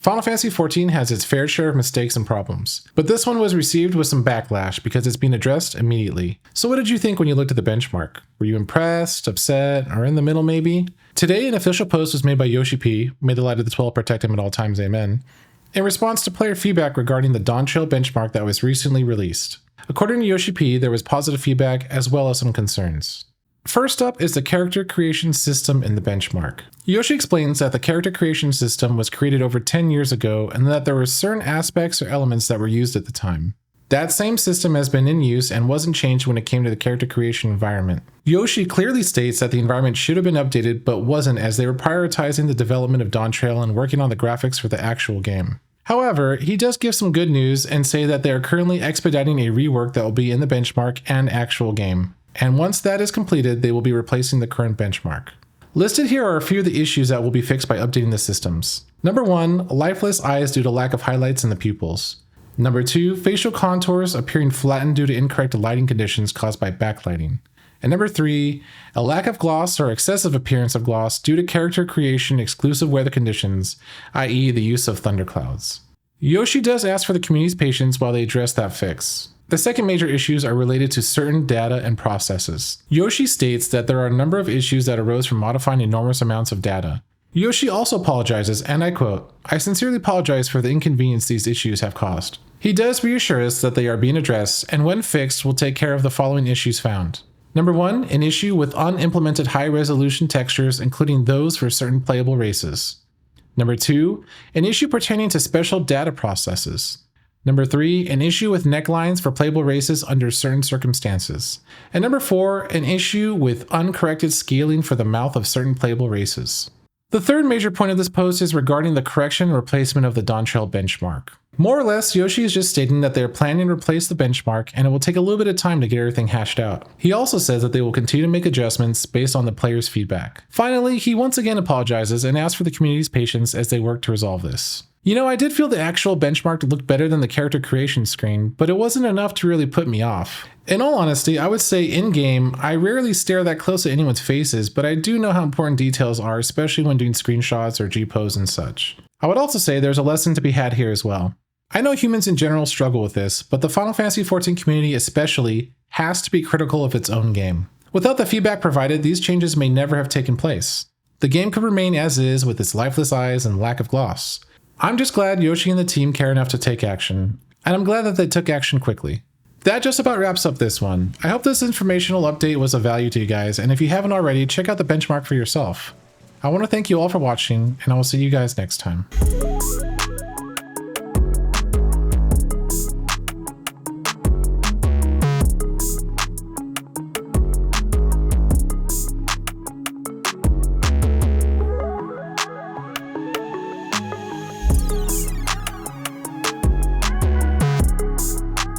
Final Fantasy XIV has its fair share of mistakes and problems, but this one was received with some backlash because it's being addressed immediately. So what did you think when you looked at the benchmark? Were you impressed, upset, or in the middle maybe? Today, an official post was made by Yoshi P, may the light of the 12 protect him at all times, amen, in response to player feedback regarding the Dawntrail benchmark that was recently released. According to Yoshi P, there was positive feedback as well as some concerns. First up is the character creation system in the benchmark. Yoshi explains that the character creation system was created over 10 years ago and that there were certain aspects or elements that were used at the time. That same system has been in use and wasn't changed when it came to the character creation environment. Yoshi clearly states that the environment should have been updated but wasn't, as they were prioritizing the development of Dawntrail and working on the graphics for the actual game. However, he does give some good news and say that they are currently expediting a rework that will be in the benchmark and actual game. And once that is completed, they will be replacing the current benchmark. Listed here are a few of the issues that will be fixed by updating the systems. Number 1, lifeless eyes due to lack of highlights in the pupils. Number 2, facial contours appearing flattened due to incorrect lighting conditions caused by backlighting. And number 3, a lack of gloss or excessive appearance of gloss due to character creation exclusive weather conditions, i.e. the use of thunderclouds. Yoshi does ask for the community's patience while they address that fix. The second major issues are related to certain data and processes. Yoshi states that there are a number of issues that arose from modifying enormous amounts of data. Yoshi also apologizes, and I quote, "I sincerely apologize for the inconvenience these issues have caused." He does reassure us that they are being addressed, and when fixed, will take care of the following issues found. Number 1, an issue with unimplemented high-resolution textures, including those for certain playable races. Number 2, an issue pertaining to special data processes. Number 3, an issue with necklines for playable races under certain circumstances. And number 4, an issue with uncorrected scaling for the mouth of certain playable races. The third major point of this post is regarding the correction and replacement of the Dawntrail benchmark. More or less, Yoshi is just stating that they are planning to replace the benchmark and it will take a little bit of time to get everything hashed out. He also says that they will continue to make adjustments based on the players' feedback. Finally, he once again apologizes and asks for the community's patience as they work to resolve this. You know, I did feel the actual benchmark looked better than the character creation screen, but it wasn't enough to really put me off. In all honesty, I would say in-game, I rarely stare that close at anyone's faces, but I do know how important details are, especially when doing screenshots or G-pose and such. I would also say there's a lesson to be had here as well. I know humans in general struggle with this, but the Final Fantasy XIV community especially has to be critical of its own game. Without the feedback provided, these changes may never have taken place. The game could remain as is with its lifeless eyes and lack of gloss. I'm just glad Yoshi and the team care enough to take action, and I'm glad that they took action quickly. That just about wraps up this one. I hope this informational update was of value to you guys, and if you haven't already, check out the benchmark for yourself. I want to thank you all for watching, and I will see you guys next time.